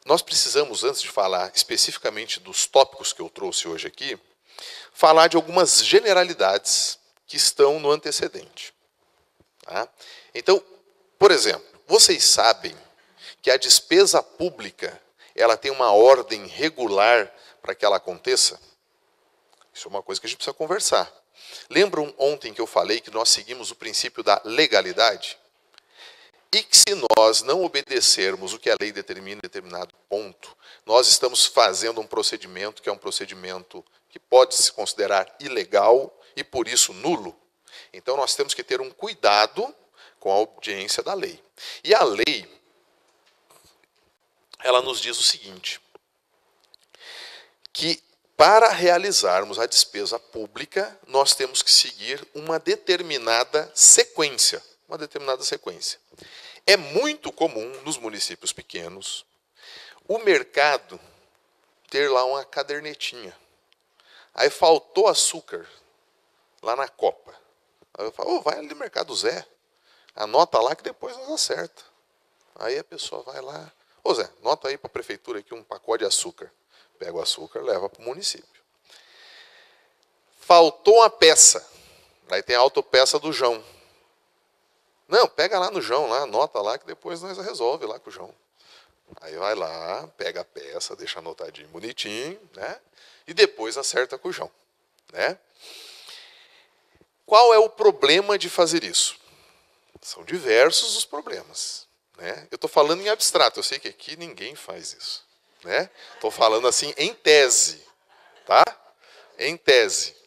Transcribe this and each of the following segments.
nós precisamos, antes de falar especificamente dos tópicos que eu trouxe hoje aqui, falar de algumas generalidades que estão no antecedente. Tá? Então, por exemplo, vocês sabem que a despesa pública ela tem uma ordem regular para que ela aconteça? Isso é uma coisa que a gente precisa conversar. Lembram ontem que eu falei que nós seguimos o princípio da legalidade? E que se nós não obedecermos o que a lei determina em determinado ponto, nós estamos fazendo um procedimento que é um procedimento que pode se considerar ilegal e, por isso, nulo. Então, nós temos que ter um cuidado com a obediência da lei. E a lei, ela nos diz o seguinte, que para realizarmos a despesa pública, nós temos que seguir uma determinada sequência. Uma determinada sequência. É muito comum nos municípios pequenos o mercado ter lá uma cadernetinha. Aí faltou açúcar lá na copa. Aí eu falo, vai ali no Mercado Zé, anota lá que depois nós acerta. Aí a pessoa vai lá, ô Zé, anota aí para a prefeitura aqui um pacote de açúcar. Pega o açúcar, leva para o município. Faltou uma peça. Aí tem a autopeça do João. Não, pega lá no João, lá, anota lá que depois nós resolve lá com o João. Aí vai lá, pega a peça, deixa anotadinho, bonitinho, né? E depois acerta com o João, né? Qual é o problema de fazer isso? São diversos os problemas, né? Eu estou falando em abstrato, eu sei que aqui ninguém faz isso, né? Estou falando assim em tese, tá? Em tese.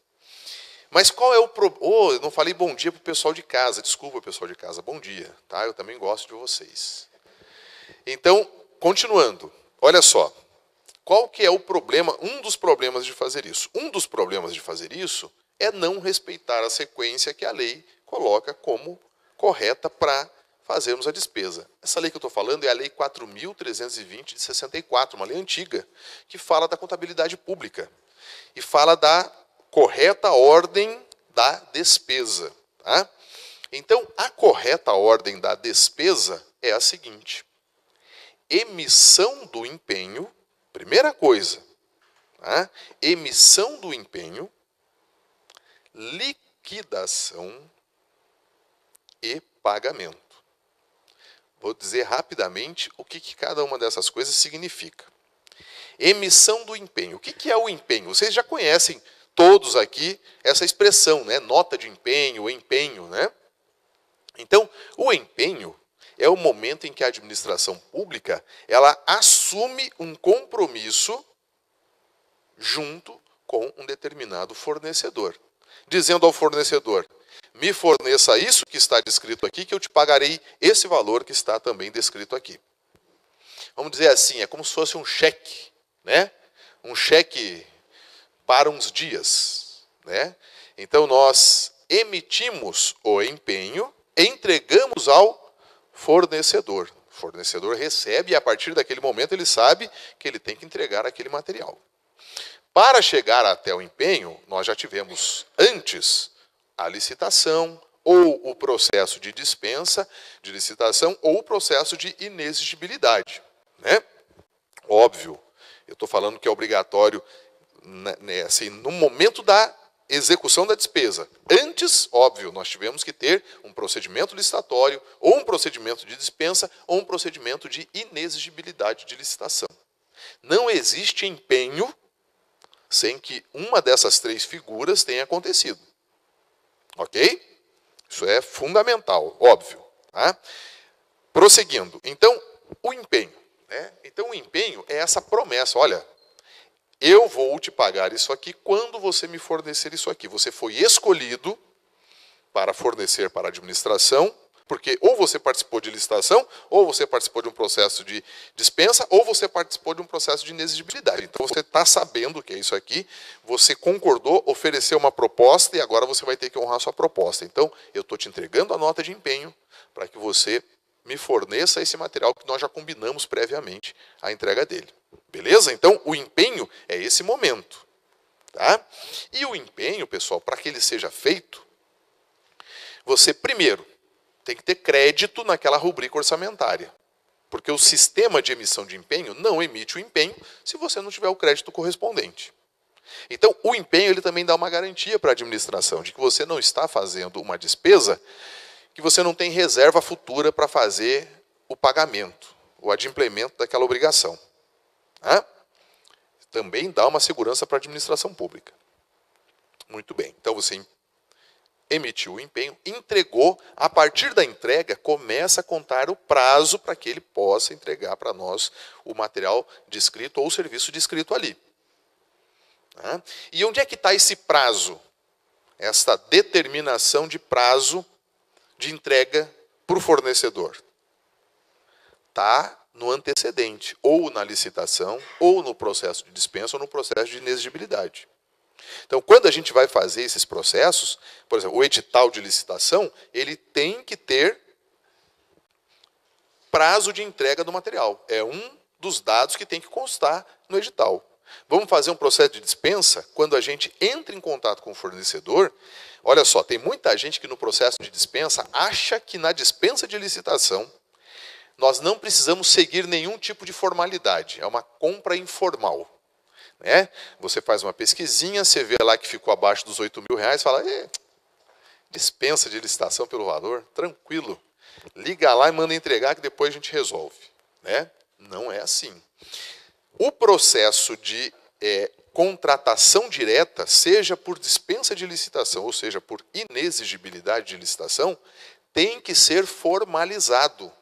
Mas qual é o problema? Oh, eu não falei bom dia para o pessoal de casa. Desculpa, pessoal de casa. Bom dia, tá? Eu também gosto de vocês. Então, continuando. Olha só. Qual que é o problema? Um dos problemas de fazer isso. Um dos problemas de fazer isso é não respeitar a sequência que a lei coloca como correta para fazermos a despesa. Essa lei que eu estou falando é a Lei 4.320 de 64, uma lei antiga, que fala da contabilidade pública. E fala da correta ordem da despesa. Tá? Então, a correta ordem da despesa é a seguinte. Emissão do empenho, primeira coisa, tá? Emissão do empenho, liquidação e pagamento. Vou dizer rapidamente o que cada uma dessas coisas significa. Emissão do empenho. O que é o empenho? Vocês já conhecem todos aqui essa expressão, né? Nota de empenho, empenho, né? Então, o empenho é o momento em que a administração pública ela assume um compromisso junto com um determinado fornecedor, dizendo ao fornecedor: me forneça isso que está descrito aqui, que eu te pagarei esse valor que está também descrito aqui. Vamos dizer assim, é como se fosse um cheque, né? Um cheque para uns dias, né? Então nós emitimos o empenho, entregamos ao fornecedor. O fornecedor recebe e a partir daquele momento ele sabe que ele tem que entregar aquele material. Para chegar até o empenho, nós já tivemos antes a licitação ou o processo de dispensa de licitação ou o processo de inexigibilidade, né? Óbvio, eu estou falando que é obrigatório assim, no momento da execução da despesa. Antes, óbvio, nós tivemos que ter um procedimento licitatório, ou um procedimento de dispensa, ou um procedimento de inexigibilidade de licitação. Não existe empenho sem que uma dessas três figuras tenha acontecido. Ok? Isso é fundamental, óbvio. Tá? Prosseguindo. Então, o empenho. Né? Então, o empenho é essa promessa. Olha, eu vou te pagar isso aqui quando você me fornecer isso aqui. Você foi escolhido para fornecer para a administração, porque ou você participou de licitação, ou você participou de um processo de dispensa, ou você participou de um processo de inexigibilidade. Então você está sabendo o que é isso aqui, você concordou, ofereceu uma proposta e agora você vai ter que honrar a sua proposta. Então eu estou te entregando a nota de empenho para que você me forneça esse material que nós já combinamos previamente a entrega dele. Beleza? Então, o empenho é esse momento. Tá? E o empenho, pessoal, para que ele seja feito, você, primeiro, tem que ter crédito naquela rubrica orçamentária. Porque o sistema de emissão de empenho não emite o empenho se você não tiver o crédito correspondente. Então, o empenho ele também dá uma garantia para a administração de que você não está fazendo uma despesa, que você não tem reserva futura para fazer o pagamento, o adimplemento daquela obrigação. Tá? Também dá uma segurança para a administração pública. Muito bem. Então, você emitiu o empenho, entregou. A partir da entrega, começa a contar o prazo para que ele possa entregar para nós o material descrito ou o serviço descrito ali. Tá? E onde é que está esse prazo? Esta determinação de prazo de entrega para o fornecedor. Está no antecedente, ou na licitação, ou no processo de dispensa, ou no processo de inexigibilidade. Então, quando a gente vai fazer esses processos, por exemplo, o edital de licitação, ele tem que ter prazo de entrega do material. É um dos dados que tem que constar no edital. Vamos fazer um processo de dispensa? Quando a gente entra em contato com o fornecedor, olha só, tem muita gente que no processo de dispensa acha que na dispensa de licitação nós não precisamos seguir nenhum tipo de formalidade. É uma compra informal. Né? Você faz uma pesquisinha, você vê lá que ficou abaixo dos R$8.000, fala, dispensa de licitação pelo valor, tranquilo. Liga lá e manda entregar que depois a gente resolve. Né? Não é assim. O processo de contratação direta, seja por dispensa de licitação, ou seja, por inexigibilidade de licitação, tem que ser formalizado.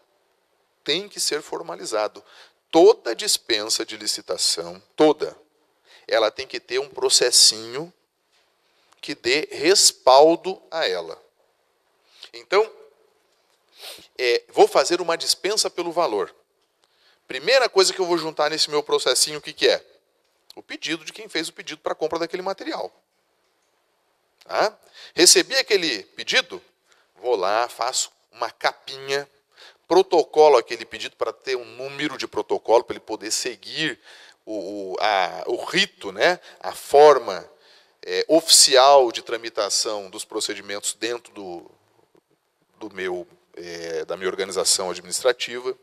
Tem que ser formalizado. Toda dispensa de licitação, toda, ela tem que ter um processinho que dê respaldo a ela. Então, vou fazer uma dispensa pelo valor. Primeira coisa que eu vou juntar nesse meu processinho, o que é? O pedido de quem fez o pedido para a compra daquele material. Tá? Recebi aquele pedido, vou lá, faço uma capinha, protocolo aquele pedido para ter um número de protocolo, para ele poder seguir o rito, né? A forma oficial de tramitação dos procedimentos dentro da minha organização administrativa.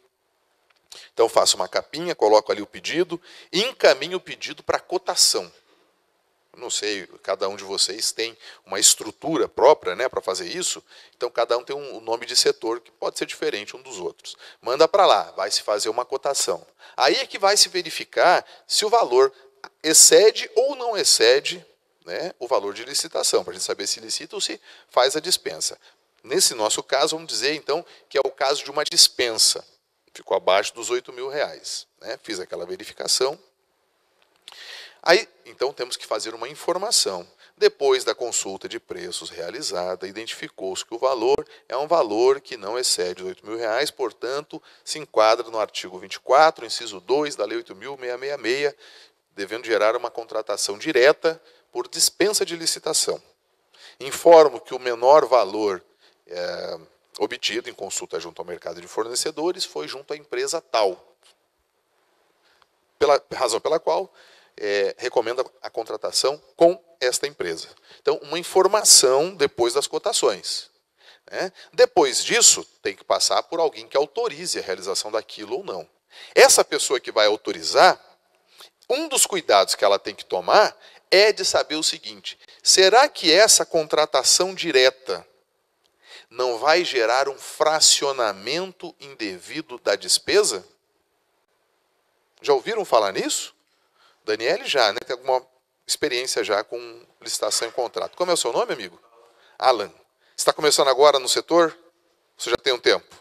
Então, faço uma capinha, coloco ali o pedido e encaminho o pedido para cotação. Não sei, cada um de vocês tem uma estrutura própria, né, para fazer isso. Então, cada um tem um nome de setor que pode ser diferente um dos outros. Manda para lá, vai se fazer uma cotação. Aí é que vai se verificar se o valor excede ou não excede, né, o valor de licitação, para a gente saber se licita ou se faz a dispensa. Nesse nosso caso, vamos dizer, então, que é o caso de uma dispensa. Ficou abaixo dos R$8.000. Né? Fiz aquela verificação. Aí, então, temos que fazer uma informação. Depois da consulta de preços realizada, identificou-se que o valor é um valor que não excede os R$8.000, portanto, se enquadra no artigo 24, inciso 2 da Lei 8.666, devendo gerar uma contratação direta por dispensa de licitação. Informo que o menor valor obtido em consulta junto ao mercado de fornecedores foi junto à empresa tal, razão pela qual recomenda a contratação com esta empresa. Então, uma informação depois das cotações. Né? Depois disso, tem que passar por alguém que autorize a realização daquilo ou não. Essa pessoa que vai autorizar, um dos cuidados que ela tem que tomar é de saber o seguinte: será que essa contratação direta não vai gerar um fracionamento indevido da despesa? Já ouviram falar nisso? Daniele já, né? Tem alguma experiência já com licitação e contrato. Como é o seu nome, amigo? Alan. Você está começando agora no setor? Você já tem um tempo?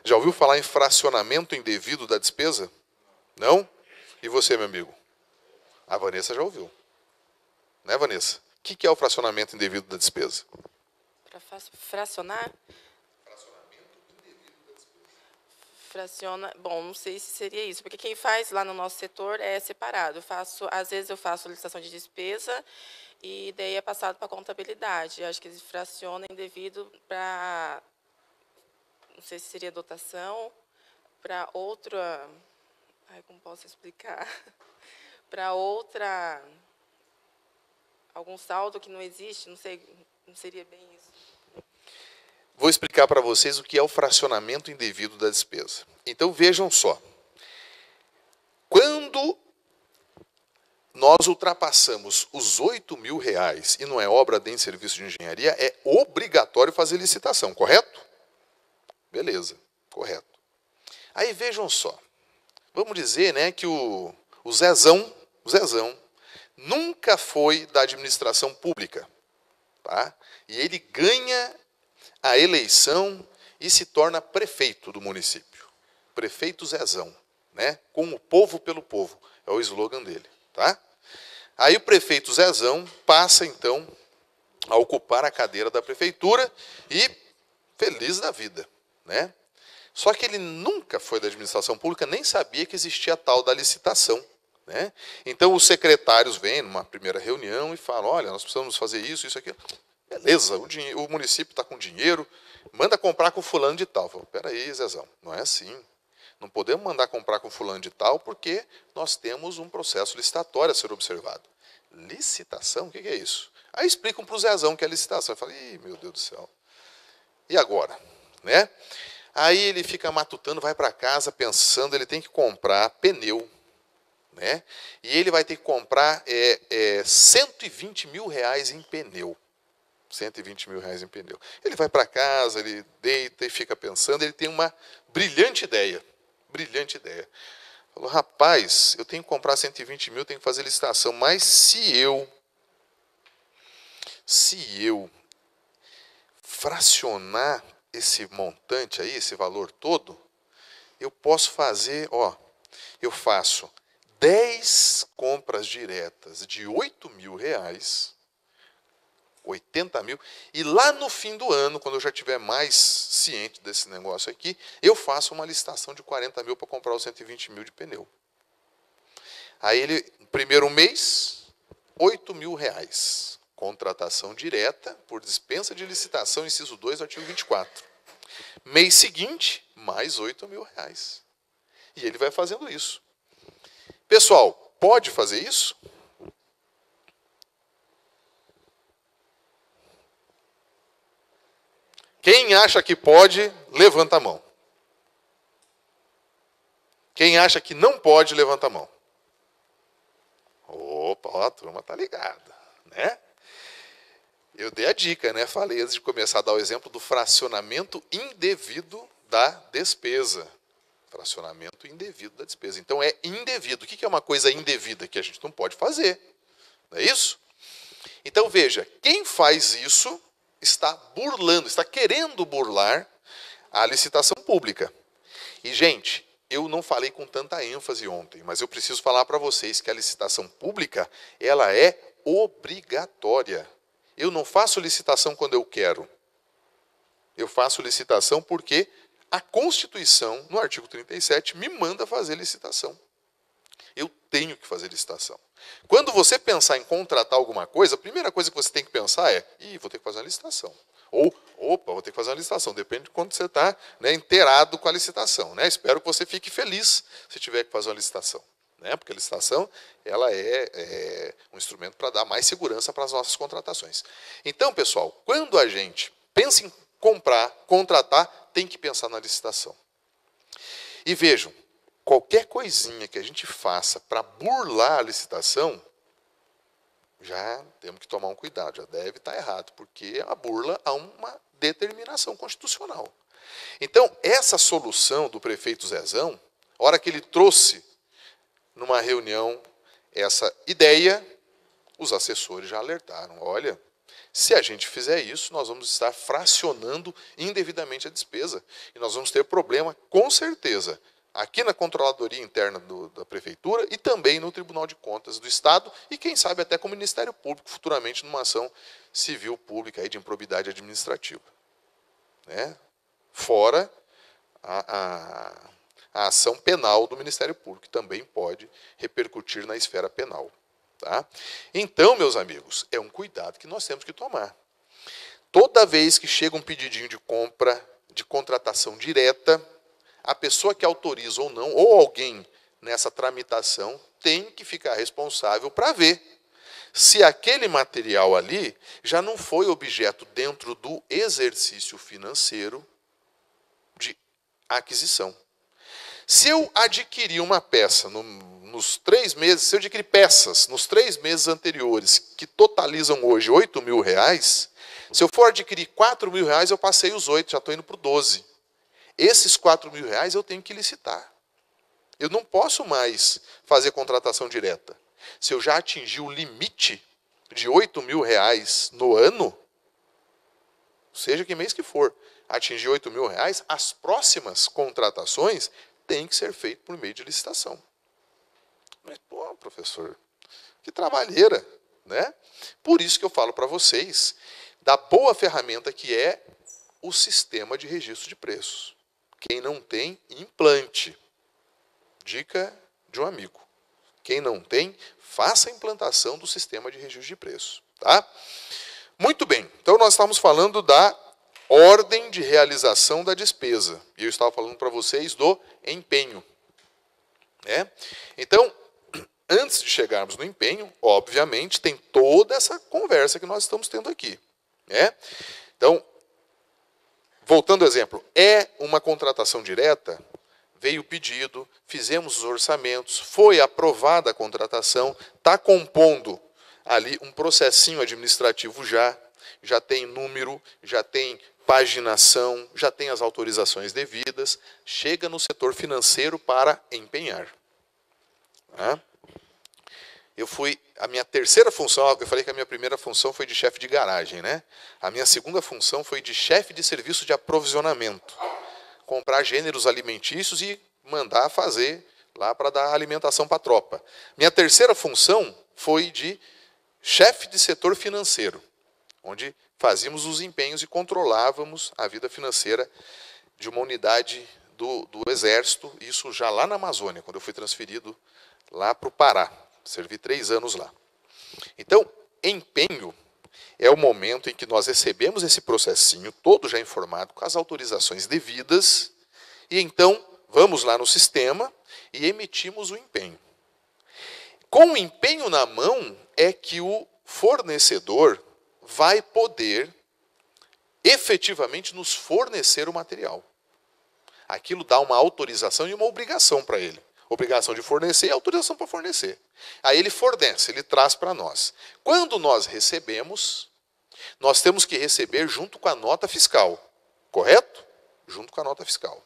Já ouviu falar em fracionamento indevido da despesa? Não? E você, meu amigo? A Vanessa já ouviu. Né, Vanessa? O que é o fracionamento indevido da despesa? Para fracionar? Fraciona, bom, não sei se seria isso, porque quem faz lá no nosso setor é separado. Às vezes eu faço licitação de despesa e daí é passado para a contabilidade. Acho que eles fracionam devido para, não sei se seria dotação, para outra, como posso explicar? Para outra, algum saldo que não existe, não sei, não seria bem isso. vou explicar para vocês o que é o fracionamento indevido da despesa. Então vejam só. Quando nós ultrapassamos os R$ 8.000 e não é obra de serviço de engenharia, é obrigatório fazer licitação, correto? Beleza, correto. Aí vejam só. Vamos dizer, né, que o Zezão nunca foi da administração pública, tá? E ele ganha a eleição e se torna prefeito do município. Prefeito Zezão, né? Com o povo pelo povo, é o slogan dele, tá? Aí o prefeito Zezão passa então a ocupar a cadeira da prefeitura e feliz da vida, né? Só que ele nunca foi da administração pública, nem sabia que existia a tal da licitação, né? Então os secretários vêm numa primeira reunião e falam, olha, nós precisamos fazer isso, isso, aquilo. Beleza, o município está com dinheiro, manda comprar com fulano de tal. Falo, peraí, Zezão, não é assim. Não podemos mandar comprar com fulano de tal porque nós temos um processo licitatório a ser observado. Licitação? O que é isso? Aí explicam para o Zezão que é licitação. Eu falo, ih, meu Deus do céu. E agora? Né? Aí ele fica matutando, vai para casa pensando, ele tem que comprar pneu. Né? E ele vai ter que comprar R$ 120 mil em pneu. R$ 120 mil em pneu. Ele vai para casa, ele deita e fica pensando, ele tem uma brilhante ideia. Brilhante ideia. Falou, rapaz, eu tenho que comprar 120 mil, tenho que fazer licitação, mas se eu fracionar esse montante aí, esse valor todo, eu posso fazer, eu faço 10 compras diretas de R$ 8.000, 80 mil, e lá no fim do ano, quando eu já estiver mais ciente desse negócio aqui, eu faço uma licitação de 40 mil para comprar os 120 mil de pneu. Aí ele, no primeiro mês, R$ 8.000. Contratação direta por dispensa de licitação, inciso 2, artigo 24. Mês seguinte, mais R$ 8.000. E ele vai fazendo isso. Pessoal, pode fazer isso? Quem acha que pode, levanta a mão. Quem acha que não pode, levanta a mão. Opa, a turma está ligada, né? Eu dei a dica, né? Falei antes de começar a dar o exemplo do fracionamento indevido da despesa. Fracionamento indevido da despesa. Então é indevido. O que é uma coisa indevida? Que a gente não pode fazer. Não é isso? Então veja, quem faz isso está burlando, está querendo burlar a licitação pública. E, gente, eu não falei com tanta ênfase ontem, mas eu preciso falar para vocês que a licitação pública, ela é obrigatória. Eu não faço licitação quando eu quero. Eu faço licitação porque a Constituição, no artigo 37, me manda fazer licitação. Eu tenho que fazer licitação. Quando você pensar em contratar alguma coisa, a primeira coisa que você tem que pensar é, vou ter que fazer uma licitação. Ou, vou ter que fazer uma licitação. Depende de quando você está, né, inteirado com a licitação. Né? Espero que você fique feliz se tiver que fazer uma licitação. Né? Porque a licitação ela é um instrumento para dar mais segurança para as nossas contratações. Então, pessoal, quando a gente pensa em comprar, contratar, tem que pensar na licitação. E vejam, qualquer coisinha que a gente faça para burlar a licitação, já temos que tomar um cuidado, já deve estar errado, porque é uma burla a uma determinação constitucional. Então, essa solução do prefeito Zezão, a hora que ele trouxe numa reunião essa ideia, os assessores já alertaram, olha, se a gente fizer isso, nós vamos estar fracionando indevidamente a despesa, e nós vamos ter problema, com certeza, aqui na Controladoria Interna da Prefeitura e também no Tribunal de Contas do Estado e, quem sabe, até com o Ministério Público, futuramente numa ação civil pública aí de improbidade administrativa. Né? Fora a ação penal do Ministério Público, que também pode repercutir na esfera penal. Tá? Então, meus amigos, é um cuidado que nós temos que tomar. Toda vez que chega um pedidinho de compra, de contratação direta, a pessoa que autoriza ou não, ou alguém nessa tramitação, tem que ficar responsável para ver se aquele material ali já não foi objeto dentro do exercício financeiro de aquisição. Se eu adquirir uma peça nos 3 meses, se eu adquirir peças nos 3 meses anteriores, que totalizam hoje R$8.000, se eu for adquirir R$4.000, eu passei os 8, já estou indo para o 12. Esses R$4.000 eu tenho que licitar. Eu não posso mais fazer contratação direta. Se eu já atingi o limite de R$8.000 no ano, seja que mês que for, atingir R$8.000, as próximas contratações têm que ser feitas por meio de licitação. Mas, pô, professor, que trabalheira, né? Por isso que eu falo para vocês da boa ferramenta que é o sistema de registro de preços. Quem não tem, implante. Dica de um amigo. Quem não tem, faça a implantação do sistema de registro de preços. Tá? Muito bem. Então, nós estamos falando da ordem de realização da despesa. E eu estava falando para vocês do empenho. Né? Então, antes de chegarmos no empenho, obviamente, tem toda essa conversa que nós estamos tendo aqui. Né? Então, voltando ao exemplo, é uma contratação direta? Veio o pedido, fizemos os orçamentos, foi aprovada a contratação, está compondo ali um processinho administrativo já tem número, já tem paginação, já tem as autorizações devidas, chega no setor financeiro para empenhar. Tá? A minha terceira função, eu falei que a minha primeira função foi de chefe de garagem, né? A minha segunda função foi de chefe de serviço de aprovisionamento. Comprar gêneros alimentícios e mandar fazer lá para dar alimentação para a tropa. Minha terceira função foi de chefe de setor financeiro, onde fazíamos os empenhos e controlávamos a vida financeira de uma unidade do Exército, isso já lá na Amazônia, quando eu fui transferido lá para o Pará. Servi 3 anos lá. Então, empenho é o momento em que nós recebemos esse processinho, todo já informado, com as autorizações devidas, e então vamos lá no sistema e emitimos o empenho. Com o empenho na mão é que o fornecedor vai poder efetivamente nos fornecer o material. Aquilo dá uma autorização e uma obrigação para ele. Obrigação de fornecer e autorização para fornecer. Aí ele fornece, ele traz para nós. Quando nós recebemos, nós temos que receber junto com a nota fiscal. Correto? Junto com a nota fiscal.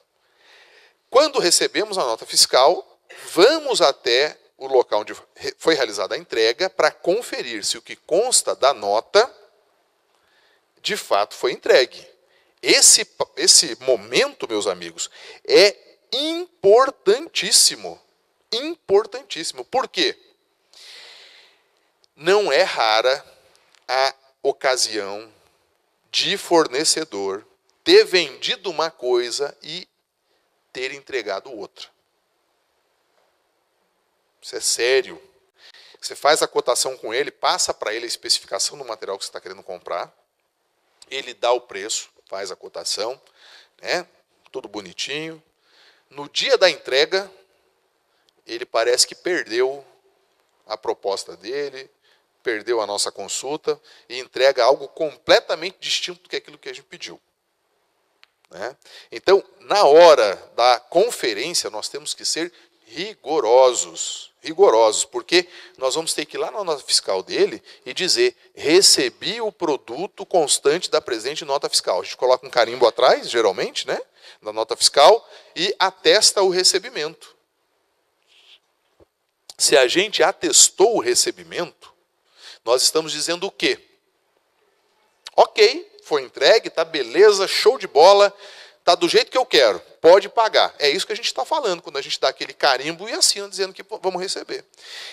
Quando recebemos a nota fiscal, vamos até o local onde foi realizada a entrega para conferir se o que consta da nota de fato foi entregue. Esse momento, meus amigos, é importantíssimo. Importantíssimo. Por quê? Não é rara a ocasião de fornecedor ter vendido uma coisa e ter entregado outra. Isso é sério. Você faz a cotação com ele, passa para ele a especificação do material que você está querendo comprar, ele dá o preço, faz a cotação, né? Tudo bonitinho. No dia da entrega, ele parece que perdeu a proposta dele, perdeu a nossa consulta e entrega algo completamente distinto do que aquilo que a gente pediu. Né? Então, na hora da conferência, nós temos que ser rigorosos, porque nós vamos ter que ir lá na nota fiscal dele e dizer: recebi o produto constante da presente nota fiscal. A gente coloca um carimbo atrás, geralmente, né, da nota fiscal, e atesta o recebimento. Se a gente atestou o recebimento, nós estamos dizendo o quê? Ok, foi entregue, tá beleza, show de bola, tá do jeito que eu quero, pode pagar. É isso que a gente está falando quando a gente dá aquele carimbo e assina dizendo que vamos receber.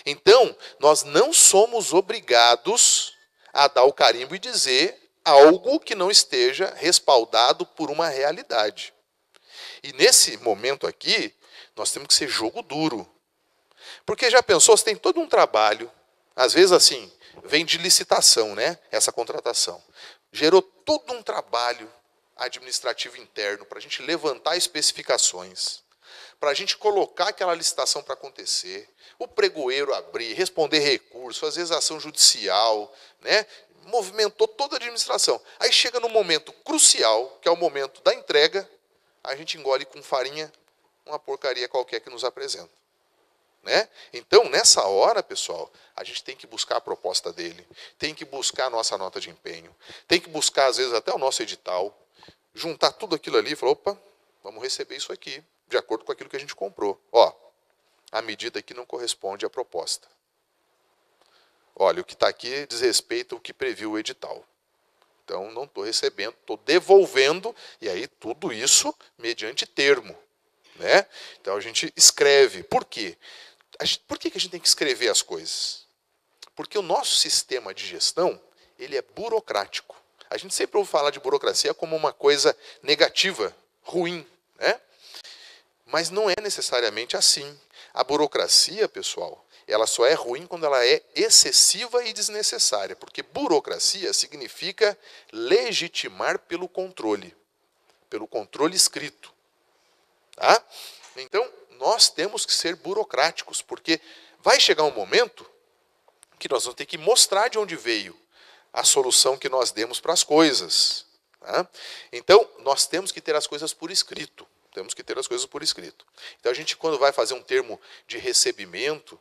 Então, nós não somos obrigados a dar o carimbo e dizer algo que não esteja respaldado por uma realidade. E nesse momento aqui, nós temos que ser jogo duro. Porque já pensou, você tem todo um trabalho, às vezes assim, vem de licitação, né, essa contratação. Gerou todo um trabalho administrativo interno para a gente levantar especificações, para a gente colocar aquela licitação para acontecer, o pregoeiro abrir, responder recurso, às vezes ação judicial, né? Movimentou toda a administração. Aí chega no momento crucial, que é o momento da entrega, a gente engole com farinha uma porcaria qualquer que nos apresenta. Né? Então, nessa hora, pessoal, a gente tem que buscar a proposta dele, tem que buscar a nossa nota de empenho, tem que buscar, às vezes, até o nosso edital, juntar tudo aquilo ali e falar, opa, vamos receber isso aqui, de acordo com aquilo que a gente comprou. Ó, a medida aqui não corresponde à proposta. Olha, o que está aqui diz respeito ao que previu o edital. Então, não estou recebendo, estou devolvendo, e aí tudo isso mediante termo. Né? Então, a gente escreve. Por quê? Por que a gente tem que escrever as coisas? Porque o nosso sistema de gestão, ele é burocrático. A gente sempre ouve falar de burocracia como uma coisa negativa, ruim, né? Mas não é necessariamente assim. A burocracia, pessoal, ela só é ruim quando ela é excessiva e desnecessária, porque burocracia significa legitimar pelo controle escrito. Tá? Então, nós temos que ser burocráticos, porque vai chegar um momento que nós vamos ter que mostrar de onde veio a solução que nós demos para as coisas. Tá? Então, nós temos que ter as coisas por escrito. Temos que ter as coisas por escrito. Então, a gente, quando vai fazer um termo de recebimento,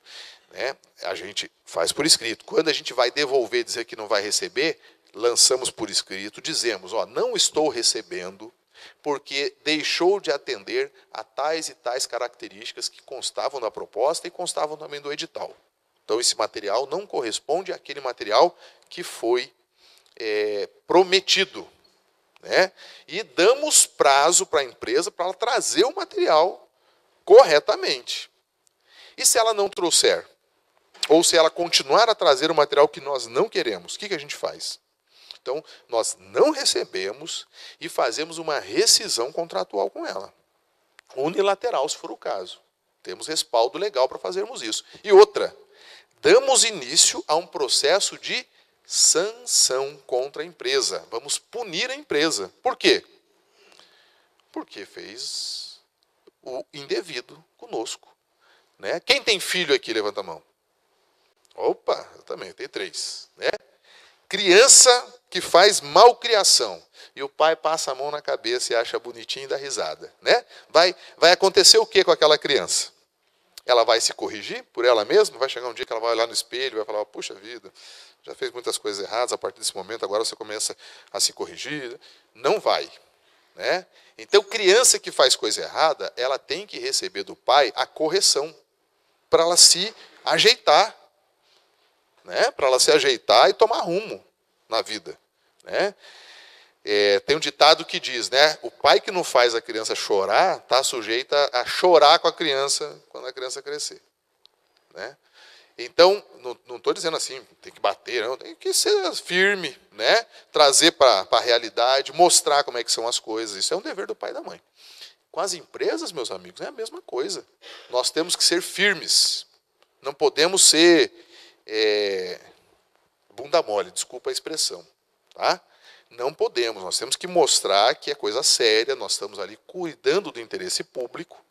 né, a gente faz por escrito. Quando a gente vai devolver, dizer que não vai receber, lançamos por escrito, dizemos, ó, não estou recebendo, porque deixou de atender a tais e tais características que constavam na proposta e constavam também do edital. Então, esse material não corresponde àquele material que foi prometido. Né? E damos prazo para a empresa para ela trazer o material corretamente. E se ela não trouxer? Ou se ela continuar a trazer o material que nós não queremos, o que a gente faz? Então, nós não recebemos e fazemos uma rescisão contratual com ela. Unilateral, se for o caso. Temos respaldo legal para fazermos isso. E outra, damos início a um processo de sanção contra a empresa. Vamos punir a empresa. Por quê? Porque fez o indevido conosco. Né? Quem tem filho aqui, levanta a mão. Opa, eu também, tenho 3. Né? Criança que faz malcriação. E o pai passa a mão na cabeça e acha bonitinho e dá risada. Né? Vai acontecer o que com aquela criança? Ela vai se corrigir por ela mesma? Vai chegar um dia que ela vai olhar no espelho e vai falar, puxa vida, já fez muitas coisas erradas, a partir desse momento agora você começa a se corrigir. Não vai. Né? Então, criança que faz coisa errada, ela tem que receber do pai a correção, para ela se ajeitar. Né? Para ela se ajeitar e tomar rumo na vida. Né? Tem um ditado que diz, né? O pai que não faz a criança chorar está sujeito a chorar com a criança quando a criança crescer. Né? Então, não estou dizendo assim, tem que bater, não, tem que ser firme, né? Trazer para a realidade, mostrar como é que são as coisas. Isso é um dever do pai e da mãe. Com as empresas, meus amigos, é a mesma coisa. Nós temos que ser firmes. Não podemos ser bunda mole, desculpa a expressão. Tá? Não podemos, nós temos que mostrar que é coisa séria, nós estamos ali cuidando do interesse público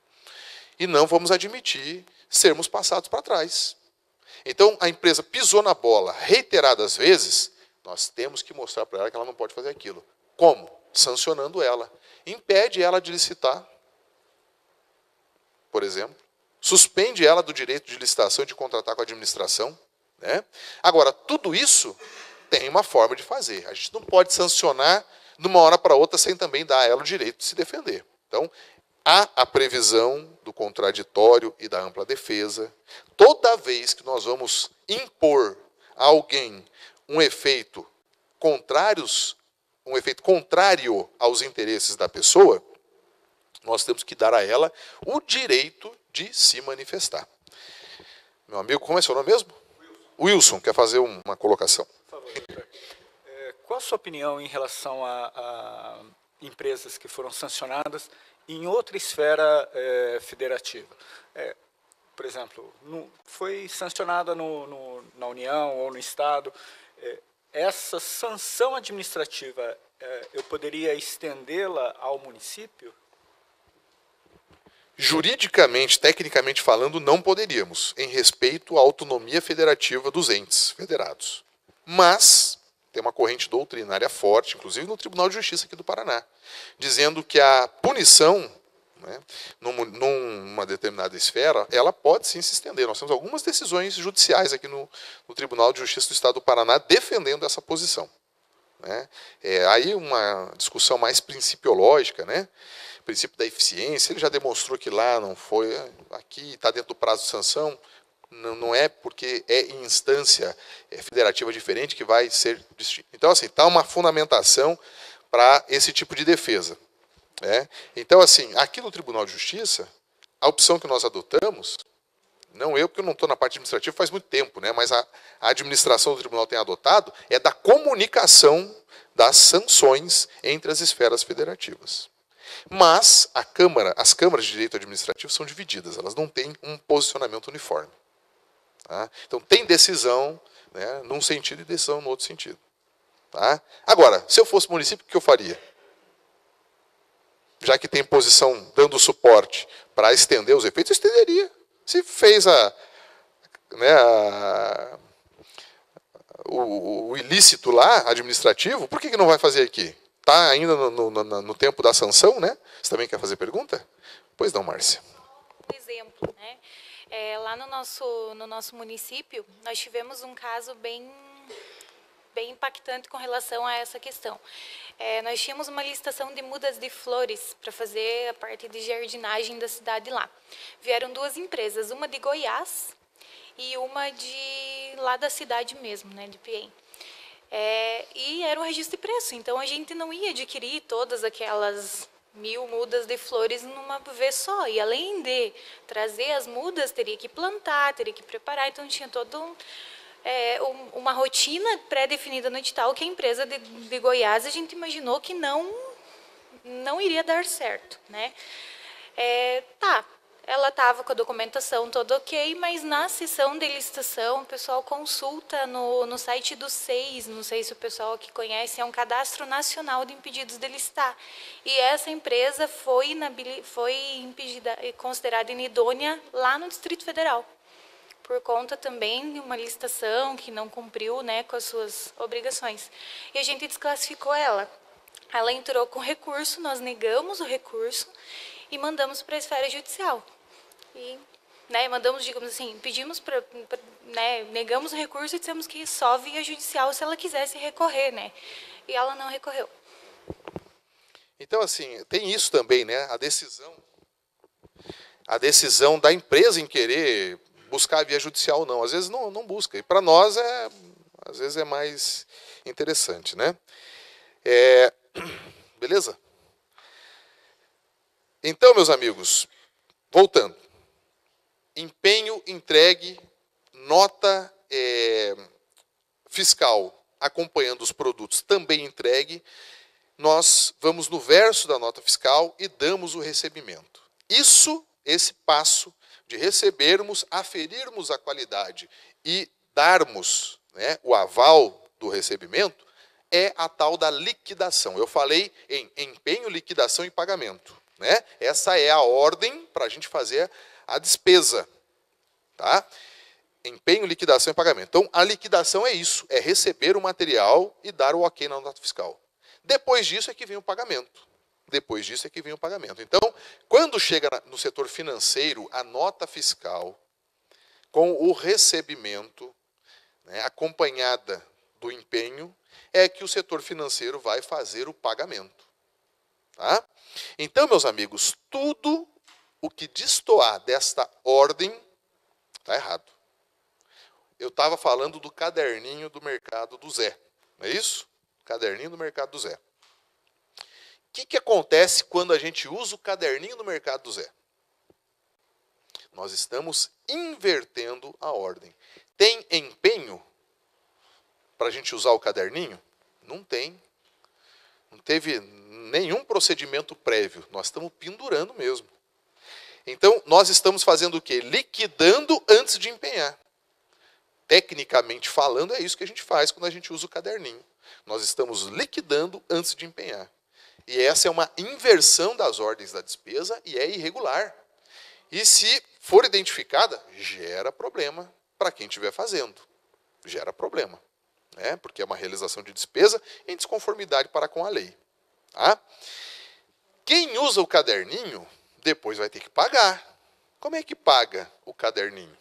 e não vamos admitir sermos passados para trás. Então, a empresa pisou na bola reiteradas vezes, nós temos que mostrar para ela que ela não pode fazer aquilo. Como? Sancionando ela. Impede ela de licitar, por exemplo. Suspende ela do direito de licitação e de contratar com a administração. Né? Agora, tudo isso tem uma forma de fazer. A gente não pode sancionar de uma hora para outra sem também dar a ela o direito de se defender. Então, há a previsão do contraditório e da ampla defesa. Toda vez que nós vamos impor a alguém um efeito contrário aos interesses da pessoa, nós temos que dar a ela o direito de se manifestar. Meu amigo, como é seu nome mesmo? Wilson, quer fazer uma colocação. Por favor, doutor. Qual a sua opinião em relação a empresas que foram sancionadas em outra esfera federativa? Por exemplo, foi sancionada na União ou no Estado. Essa sanção administrativa, eu poderia estendê-la ao município? Juridicamente, tecnicamente falando, não poderíamos, em respeito à autonomia federativa dos entes federados. Mas tem uma corrente doutrinária forte, inclusive no Tribunal de Justiça aqui do Paraná, dizendo que a punição, né, numa determinada esfera, ela pode sim se estender. Nós temos algumas decisões judiciais aqui no Tribunal de Justiça do Estado do Paraná defendendo essa posição. Né? Aí uma discussão mais principiológica, né? O princípio da eficiência, ele já demonstrou que lá não foi, aqui está dentro do prazo de sanção, não é porque é em instância federativa diferente que vai ser distinto. Então, assim, está uma fundamentação para esse tipo de defesa. Né? Então, assim, aqui no Tribunal de Justiça, a opção que nós adotamos, não eu, porque eu não estou na parte administrativa faz muito tempo, né? Mas a administração do tribunal tem adotado, é da comunicação das sanções entre as esferas federativas. Mas as câmaras de direito administrativo são divididas, elas não têm um posicionamento uniforme. Tá? Então, tem decisão, né, num sentido e decisão no outro sentido. Tá? Agora, se eu fosse município, o que eu faria? Já que tem posição dando suporte para estender os efeitos, eu estenderia. Se fez o ilícito lá, administrativo, por que não vai fazer aqui? Está ainda no tempo da sanção, né? Você também quer fazer pergunta? Pois não, Márcia. Um exemplo, né? Lá no nosso município, nós tivemos um caso bem impactante com relação a essa questão. Nós tínhamos uma licitação de mudas de flores para fazer a parte de jardinagem da cidade lá. Vieram duas empresas, uma de Goiás e uma de lá da cidade mesmo, né, de Piém. E era um registro de preço, então a gente não ia adquirir todas aquelas 1000 mudas de flores numa vez só. E além de trazer as mudas, teria que plantar, teria que preparar, então tinha todo uma rotina pré-definida no edital que a empresa de Goiás, a gente imaginou que não iria dar certo, né? Ela estava com a documentação toda ok, mas na sessão de licitação, o pessoal consulta no site do SEIS, não sei se o pessoal aqui conhece, é um cadastro nacional de impedidos de licitar. E essa empresa foi impedida, considerada inidônea lá no Distrito Federal, por conta também de uma licitação que não cumpriu, né, com as suas obrigações. E a gente desclassificou ela. Ela entrou com recurso, nós negamos o recurso e mandamos para a esfera judicial. E, né, mandamos, digamos assim, pedimos negamos o recurso e dissemos que só via judicial se ela quisesse recorrer, né? E ela não recorreu. Então, assim, tem isso também, né? A decisão da empresa em querer buscar a via judicial ou não. Às vezes não busca. E para nós às vezes é mais interessante, né? Beleza? Então, meus amigos, voltando. Empenho entregue, nota fiscal acompanhando os produtos também entregue. Nós vamos no verso da nota fiscal e damos o recebimento. Esse passo de recebermos, aferirmos a qualidade e darmos, né, o aval do recebimento, é a tal da liquidação. Eu falei em empenho, liquidação e pagamento. Né? Essa é a ordem para a gente fazer a despesa. Tá? Empenho, liquidação e pagamento. Então, a liquidação é isso, é receber o material e dar o ok na nota fiscal. Depois disso é que vem o pagamento. Então, quando chega no setor financeiro, a nota fiscal, com o recebimento, né, acompanhada do empenho, é que o setor financeiro vai fazer o pagamento. Tá? Então, meus amigos, tudo o que destoar desta ordem está errado. Eu estava falando do caderninho do mercado do Zé. Não é isso? Caderninho do mercado do Zé. O que acontece quando a gente usa o caderninho do mercado do Zé? Nós estamos invertendo a ordem. Tem empenho para a gente usar o caderninho? Não tem. Não teve nenhum procedimento prévio. Nós estamos pendurando mesmo. Então, nós estamos fazendo o quê? Liquidando antes de empenhar. Tecnicamente falando, é isso que a gente faz quando a gente usa o caderninho. Nós estamos liquidando antes de empenhar. E essa é uma inversão das ordens da despesa e é irregular. E se for identificada, gera problema para quem estiver fazendo. Gera problema, né? Porque é uma realização de despesa em desconformidade para com a lei. Tá? Quem usa o caderninho, depois vai ter que pagar. Como é que paga o caderninho?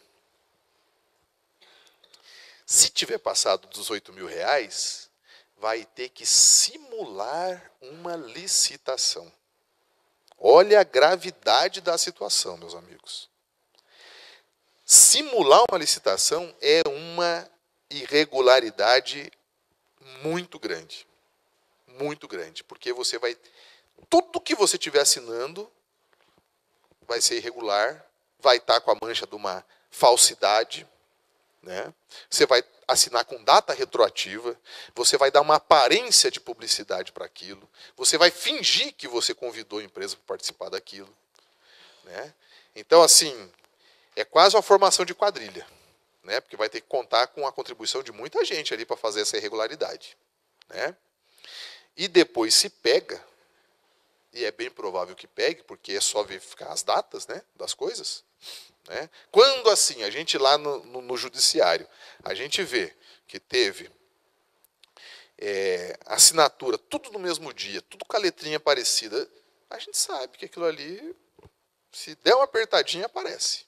Se tiver passado dos R$8.000, vai ter que simular uma licitação. Olha a gravidade da situação, meus amigos. Simular uma licitação é uma irregularidade muito grande. Muito grande. Porque você vai... Tudo que você estiver assinando vai ser irregular, vai estar com a mancha de uma falsidade, né? Você vai assinar com data retroativa, você vai dar uma aparência de publicidade para aquilo, você vai fingir que você convidou a empresa para participar daquilo, né? Então, assim, é quase uma formação de quadrilha, né? Porque vai ter que contar com a contribuição de muita gente ali para fazer essa irregularidade, né? E depois se pega, e é bem provável que pegue, porque é só verificar as datas, né, das coisas, né? Quando assim, a gente lá no judiciário, a gente vê que teve assinatura, tudo no mesmo dia, tudo com a letrinha parecida, a gente sabe que aquilo ali, se der uma apertadinha, aparece.